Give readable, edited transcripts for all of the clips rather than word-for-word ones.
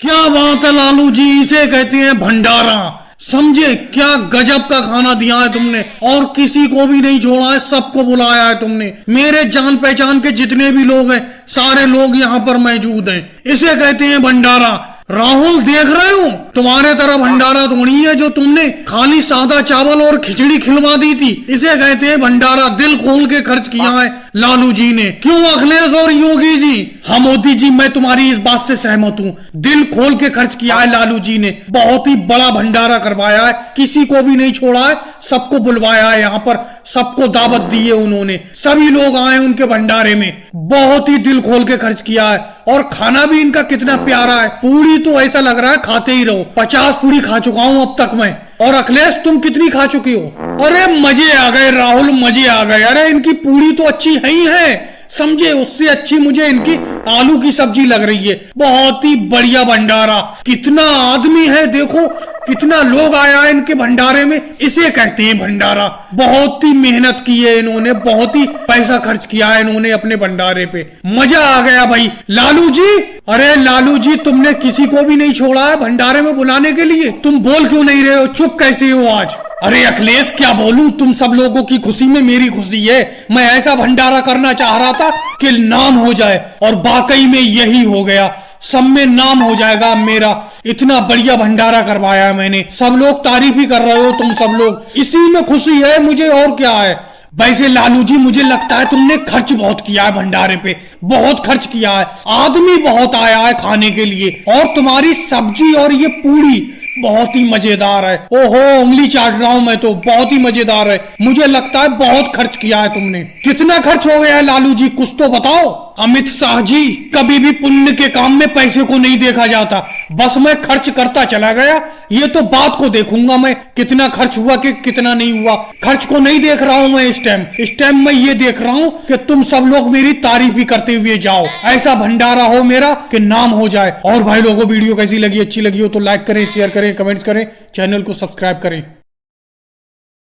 क्या बात है लालू जी, इसे कहते हैं भंडारा। समझे क्या गजब का खाना दिया है तुमने, और किसी को भी नहीं छोड़ा है, सबको बुलाया है तुमने। मेरे जान पहचान के जितने भी लोग हैं सारे लोग यहाँ पर मौजूद हैं। इसे कहते हैं भंडारा। राहुल देख रहे हो, तुम्हारे तरह भंडारा थोड़ी है जो तुमने खाली सादा चावल और खिचड़ी खिलवा दी थी। इसे कहते हैं भंडारा। दिल खोल के खर्च किया है लालू जी ने। क्यों अखिलेश और योगी जी? हाँ मोदी जी, मैं तुम्हारी इस बात से सहमत हूँ। दिल खोल के खर्च किया है लालू जी ने। बहुत ही बड़ा भंडारा करवाया है, किसी को भी नहीं छोड़ा है, सबको बुलवाया है यहाँ पर, सबको दावत दी है उन्होंने। सभी लोग आए उनके भंडारे में। बहुत ही दिल खोल के खर्च किया है, और खाना भी इनका कितना प्यारा है। पूरी तो ऐसा लग रहा है खाते ही रहो। 50 पूरी खा चुका हूँ अब तक मैं। और अखिलेश तुम कितनी खा चुकी हो? अरे मजे आ गए राहुल, मजे आ गए। अरे इनकी पूरी तो अच्छी है ही है, समझे। उससे अच्छी मुझे इनकी आलू की सब्जी लग रही है। बहुत ही बढ़िया भंडारा। कितना आदमी है देखो, कितना लोग आया है इनके भंडारे में। इसे कहते हैं भंडारा। बहुत ही मेहनत की है इन्होंने, बहुत ही पैसा खर्च किया है इन्होंने अपने भंडारे पे। मजा आ गया भाई। लालू जी, अरे लालू जी, तुमने किसी को भी नहीं छोड़ा है भंडारे में बुलाने के लिए। तुम बोल क्यों नहीं रहे हो? चुप कैसे हो आज? अरे अखिलेश क्या बोलूं, तुम सब लोगों की खुशी में मेरी खुशी है। मैं ऐसा भंडारा करना चाह रहा था कि नाम हो जाए, और वाकई में यही हो गया। सब में नाम हो जाएगा मेरा। इतना बढ़िया भंडारा करवाया है मैंने। सब लोग तारीफ ही कर रहे हो तुम सब लोग, इसी में खुशी है मुझे, और क्या है। वैसे लालू जी, मुझे लगता है तुमने खर्च बहुत किया है भंडारे पे, बहुत खर्च किया है। आदमी बहुत आया है खाने के लिए, और तुम्हारी सब्जी और ये पूरी बहुत ही मजेदार है। ओहो, उंगली चाट रहा हूं मैं तो। बहुत ही मजेदार है। मुझे लगता है बहुत खर्च किया है तुमने। कितना खर्च हो गया है लालू जी, कुछ तो बताओ। अमित शाह जी, कभी भी पुण्य के काम में पैसे को नहीं देखा जाता, बस मैं खर्च करता चला गया। ये तो बात को देखूंगा मैं, कितना खर्च हुआ कि कितना नहीं हुआ। खर्च को नहीं देख रहा हूं मैं इस टाइम मैं ये देख रहा हूं कि तुम सब लोग मेरी तारीफ ही करते हुए जाओ। ऐसा भंडारा हो मेरा कि नाम हो जाए। और भाई लोगों, वीडियो कैसी लगी? अच्छी लगी हो तो लाइक करें, शेयर करें, कमेंट्स करें, चैनल को सब्सक्राइब करें।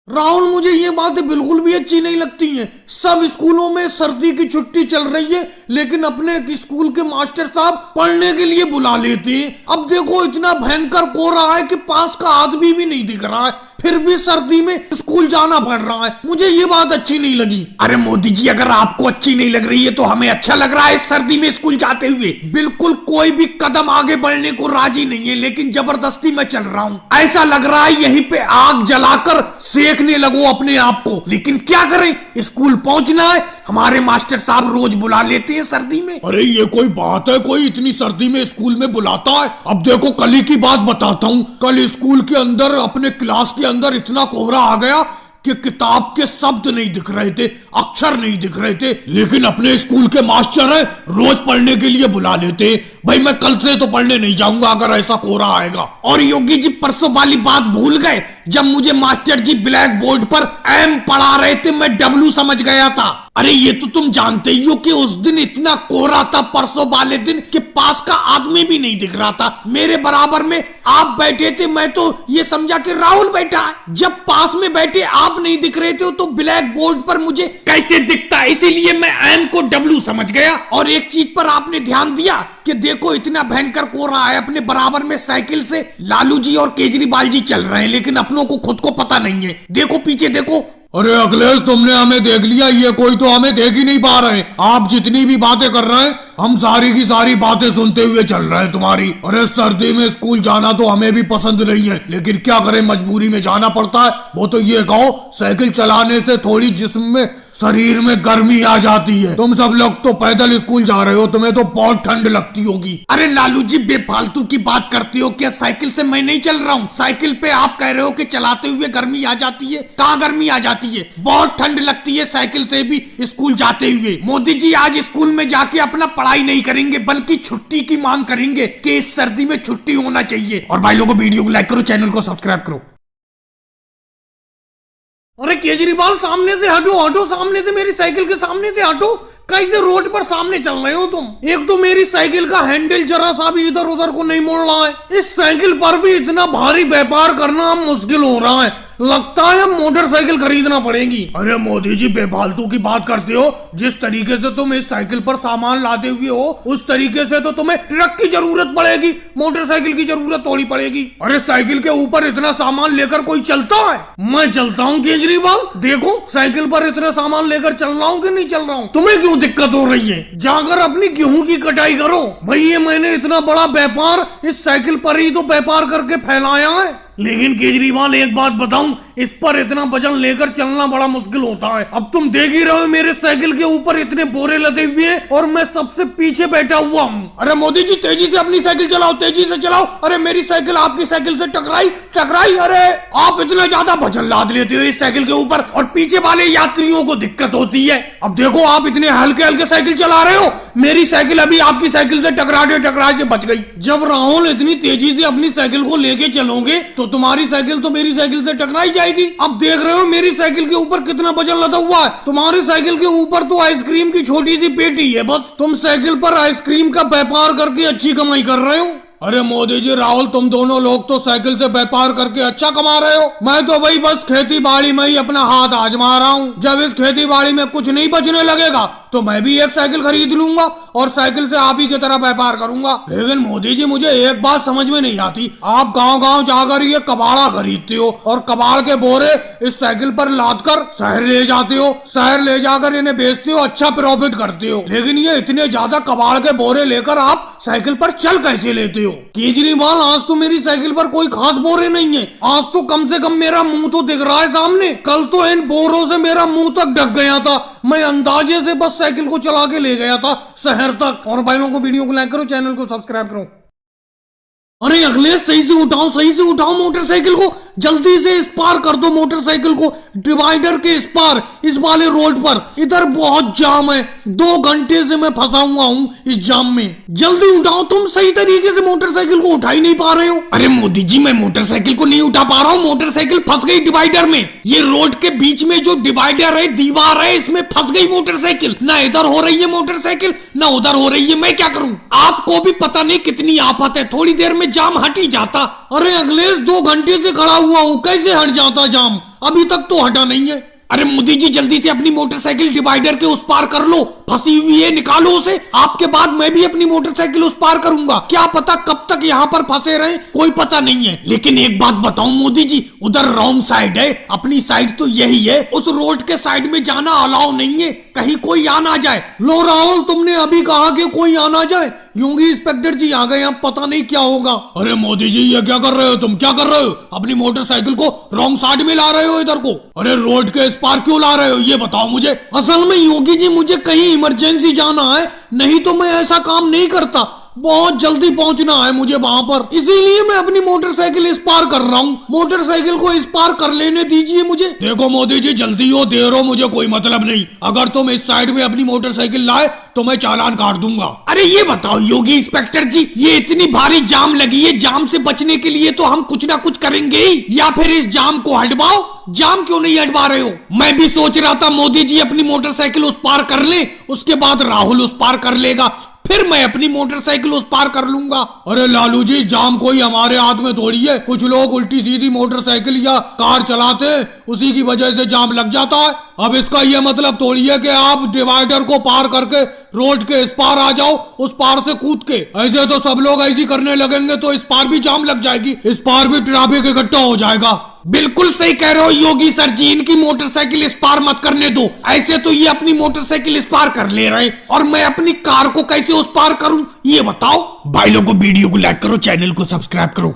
राहुल, मुझे ये बातें बिल्कुल भी अच्छी नहीं लगती हैं। सब स्कूलों में सर्दी की छुट्टी चल रही है, लेकिन अपने स्कूल के मास्टर साहब पढ़ने के लिए बुला लेते हैं। अब देखो, इतना भयंकर कोहरा है कि पास का आदमी भी नहीं दिख रहा है, फिर भी सर्दी में स्कूल जाना पड़ रहा है। मुझे ये बात अच्छी नहीं लगी। अरे मोदी जी, अगर आपको अच्छी नहीं लग रही है तो हमें अच्छा लग रहा है इस सर्दी में स्कूल जाते हुए। बिल्कुल कोई भी कदम आगे बढ़ने को राजी नहीं है, लेकिन जबरदस्ती मैं चल रहा हूँ। ऐसा लग रहा है यहीं पे आग जलाकर सेकने लगो अपने आप को, लेकिन क्या करें, स्कूल पहुंचना है। हमारे मास्टर साहब रोज बुला लेते हैं सर्दी में। अरे ये कोई बात है, कोई इतनी सर्दी में स्कूल में बुलाता है? अब देखो, कल ही की बात बताता हूँ। कल स्कूल के अंदर, अपने क्लास के अंदर इतना कोहरा आ गया कि किताब के शब्द नहीं दिख रहे थे, अक्षर नहीं दिख रहे थे। लेकिन अपने स्कूल के मास्टर है, रोज पढ़ने के लिए बुला लेते। भाई मैं कल से तो पढ़ने नहीं जाऊंगा अगर ऐसा कोहरा आएगा। और योगी जी, परसों वाली बात भूल गए जब मुझे मास्टर जी ब्लैक बोर्ड पर एम पढ़ा रहे थे, मैं डब्ल्यू समझ गया था। अरे ये तो तुम जानते ही हो कि उस दिन इतना कोहरा था, परसों वाले दिन, कि पास का आदमी भी नहीं दिख रहा था। मेरे बराबर में आप बैठे थे, मैं तो ये समझा कि राहुल बैठा है। जब पास में बैठे आप नहीं दिख रहे थे तो ब्लैक बोर्ड पर मुझे कैसे दिखता, इसीलिए मैं एम को डब्ल्यू समझ गया। और एक चीज पर आपने ध्यान दिया कि देखो, इतना भयंकर कोहरा है, अपने बराबर में साइकिल से लालू जी और केजरीवाल जी चल रहे हैं, लेकिन अपनों को खुद को पता नहीं है। देखो पीछे देखो। अरे अखिलेश, तुमने हमें देख लिया, ये कोई तो हमें देख ही नहीं पा रहे। आप जितनी भी बातें कर रहे हैं, हम सारी की सारी बातें सुनते हुए चल रहे हैं तुम्हारी। अरे सर्दी में स्कूल जाना तो हमें भी पसंद नहीं है, लेकिन क्या करें, मजबूरी में जाना पड़ता है। वो तो ये कहो, साइकिल चलाने से थोड़ी जिस्म में, शरीर में गर्मी आ जाती है। तुम सब लोग तो पैदल स्कूल जा रहे हो, तुम्हें तो बहुत ठंड लगती होगी। अरे लालू जी, बेफालतू की बात करते हो क्या? साइकिल से मैं नहीं चल रहा हूँ। साइकिल पे आप कह रहे हो कि चलाते हुए गर्मी आ जाती है। कहाँ गर्मी आ जाती है? बहुत ठंड लगती है साइकिल से भी स्कूल जाते हुए। मोदी जी आज स्कूल में जाके अपना पढ़ाई नहीं करेंगे, बल्कि छुट्टी की मांग करेंगे कि इस सर्दी में छुट्टी होना चाहिए। और भाई लोगों, वीडियो को लाइक करो, चैनल को सब्सक्राइब करो। अरे केजरीवाल, सामने से हटो, हटो सामने से, मेरी साइकिल के सामने से हटो। कैसे रोड पर सामने चल रहे हो तुम? एक तो मेरी साइकिल का हैंडल जरा सा भी इधर उधर को नहीं मोड़ रहा है। इस साइकिल पर भी इतना भारी व्यापार करना मुश्किल हो रहा है। लगता है अब मोटरसाइकिल खरीदना पड़ेगी। अरे मोदी जी बेफालतू की बात करते हो। जिस तरीके से तुम इस साइकिल पर सामान लादे हुए हो उस तरीके से तो तुम्हें ट्रक की जरूरत पड़ेगी, मोटरसाइकिल की जरूरत थोड़ी पड़ेगी। अरे साइकिल के ऊपर इतना सामान लेकर कोई चलता है? मैं चलता हूँ केजरीवाल, देखो साइकिल पर इतना सामान लेकर चल रहा हूँ कि नहीं चल रहा हूँ। तुम्हें क्यों दिक्कत हो रही है? जाकर अपनी गेहूं की कटाई करो। भैया मैंने इतना बड़ा व्यापार इस साइकिल पर ही तो व्यापार करके फैलाया है। लेकिन केजरीवाल एक बात बताऊं, इस पर इतना वजन लेकर चलना बड़ा मुश्किल होता है। अब तुम देख ही रहे हो मेरे साइकिल के ऊपर इतने बोरे लदे हुए हैं और मैं सबसे पीछे बैठा हुआ हूँ। अरे मोदी जी तेजी से अपनी साइकिल चलाओ, तेजी से चलाओ। अरे मेरी साइकिल आपकी साइकिल से टकराई। अरे आप इतना ज्यादा वजन लाद लेते हो इस साइकिल के ऊपर और पीछे वाले यात्रियों को दिक्कत होती है। अब देखो आप इतने हल्के हल्के साइकिल चला रहे हो, मेरी साइकिल अभी आपकी साइकिल से टकराते बच गई। जब राहुल इतनी तेजी से अपनी साइकिल को लेके चलोगे तो तुम्हारी साइकिल तो मेरी साइकिल से टकराई जाएगी। अब देख रहे हो मेरी साइकिल के ऊपर कितना वजन लदा हुआ है। तुम्हारी साइकिल के ऊपर तो आइसक्रीम की छोटी सी पेटी है बस। तुम साइकिल पर आइसक्रीम का व्यापार करके अच्छी कमाई कर रहे हो। अरे मोदी जी राहुल तुम दोनों लोग तो साइकिल से व्यापार करके अच्छा कमा रहे हो। मैं तो भाई बस खेती बाड़ी में ही अपना हाथ आजमा रहा हूँ। जब इस खेती बाड़ी में कुछ नहीं बचने लगेगा तो मैं भी एक साइकिल खरीद लूंगा और साइकिल से आप ही की तरह व्यापार करूंगा। लेकिन मोदी जी मुझे एक बात समझ में नहीं आती, आप गांव गांव जाकर ये कबाड़ा खरीदते हो और कबाड़ के बोरे इस साइकिल पर लाद कर शहर ले जाते हो, शहर ले जाकर इन्हें बेचते हो, अच्छा प्रॉफिट करते हो। लेकिन ये इतने ज्यादा कबाड़ के बोरे लेकर आप साइकिल पर चल कैसे लेते हो? केजरीवाल आज तो मेरी साइकिल पर कोई खास बोरे नहीं है, आज तो कम से कम मेरा मुंह तो दिख रहा है सामने। कल तो इन बोरों से मेरा मुंह तक ढक गया था, मैं अंदाजे से बस साइकिल को चला के ले गया था शहर तक। और भाइयों को वीडियो को लाइक करो, चैनल को सब्सक्राइब करो। अरे अखिलेश सही से उठाओ मोटरसाइकिल को, जल्दी से इस पार कर दो मोटरसाइकिल को डिवाइडर के इस पार, इस वाले रोड पर। इधर बहुत जाम है, 2 घंटे से मैं फंसा हुआ हूँ इस जाम में। जल्दी उठाओ, तुम सही तरीके से मोटरसाइकिल को उठा ही नहीं पा रहे हो। अरे मोदी जी मैं मोटरसाइकिल को नहीं उठा पा रहा हूँ, मोटरसाइकिल फंस गई डिवाइडर में। ये रोड के बीच में जो डिवाइडर है, दीवार है, इसमें फंस गई मोटरसाइकिल। ना इधर हो रही है मोटरसाइकिल ना उधर हो रही है, मैं क्या करूँ? आपको भी पता नहीं कितनी आफत है, थोड़ी देर में जाम हट ही जाता। अरे अखिलेश 2 घंटे से खड़ा हुआ हूँ, कैसे हट जाता जाम? अभी तक तो हटा नहीं है। अरे मोदी जी जल्दी से अपनी मोटरसाइकिल डिवाइडर के उस पार कर लो, फंसी हुई है, निकालो उसे। आपके बाद मैं भी अपनी मोटरसाइकिल उस पार करूंगा, क्या पता कब तक यहाँ पर फंसे रहे, कोई पता नहीं है। लेकिन एक बात बताऊं मोदी जी, उधर रॉन्ग साइड है, अपनी साइड तो यही है। उस रोड के साइड में जाना अलाउ नहीं है, कहीं कोई आ ना जाए। लो राहुल तुमने अभी कहा कि कोई आ ना जाए, योगी इंस्पेक्टर जी आ गए, अब पता नहीं क्या होगा। अरे मोदी जी ये क्या कर रहे हो? तुम क्या कर रहे हो? अपनी मोटरसाइकिल को रॉन्ग साइड में ला रहे हो इधर को। अरे रोड के इस पार क्यों ला रहे हो ये बताओ मुझे। असल में योगी जी मुझे कहीं इमरजेंसी जाना है, नहीं तो मैं ऐसा काम नहीं करता। बहुत जल्दी पहुंचना है मुझे वहां पर, इसीलिए मैं अपनी मोटरसाइकिल इस पार कर रहा हूँ। मोटरसाइकिल को इस पार कर लेने दीजिए मुझे। देखो मोदी जी जल्दी हो देर हो मुझे कोई मतलब नहीं, अगर तुम इस साइड में अपनी मोटरसाइकिल लाए तो मैं चालान काट दूंगा। अरे ये बताओ योगी इंस्पेक्टर जी, ये इतनी भारी जाम लगी है, जाम से बचने के लिए तो हम कुछ ना कुछ करेंगे ही, या फिर इस जाम को हटवाओ। जाम क्यों नहीं हटवा रहे हो? मैं भी सोच रहा था मोदी जी अपनी मोटरसाइकिल उस पार कर ले, उसके बाद राहुल उस पार कर लेगा, फिर मैं अपनी मोटरसाइकिल उस पार कर लूंगा। अरे लालू जी जाम कोई हमारे हाथ में थोड़ी है, कुछ लोग उल्टी सीधी मोटरसाइकिल या कार चलाते हैं, उसी की वजह से जाम लग जाता है। अब इसका यह मतलब थोड़ी है कि आप डिवाइडर को पार करके रोड के इस पार आ जाओ, उस पार से कूद के। ऐसे तो सब लोग ऐसी करने लगेंगे तो इस पार भी जाम लग जाएगी, इस पार भी ट्रैफिक इकट्ठा हो जाएगा। बिल्कुल सही कह रहे हो योगी सर जी, इनकी मोटरसाइकिल इस पार मत करने दो। ऐसे तो ये अपनी मोटरसाइकिल इस पार कर ले रहे और मैं अपनी कार को कैसे उस पार करूं ये बताओ। भाई लोगों वीडियो को लाइक करो, चैनल को सब्सक्राइब करो।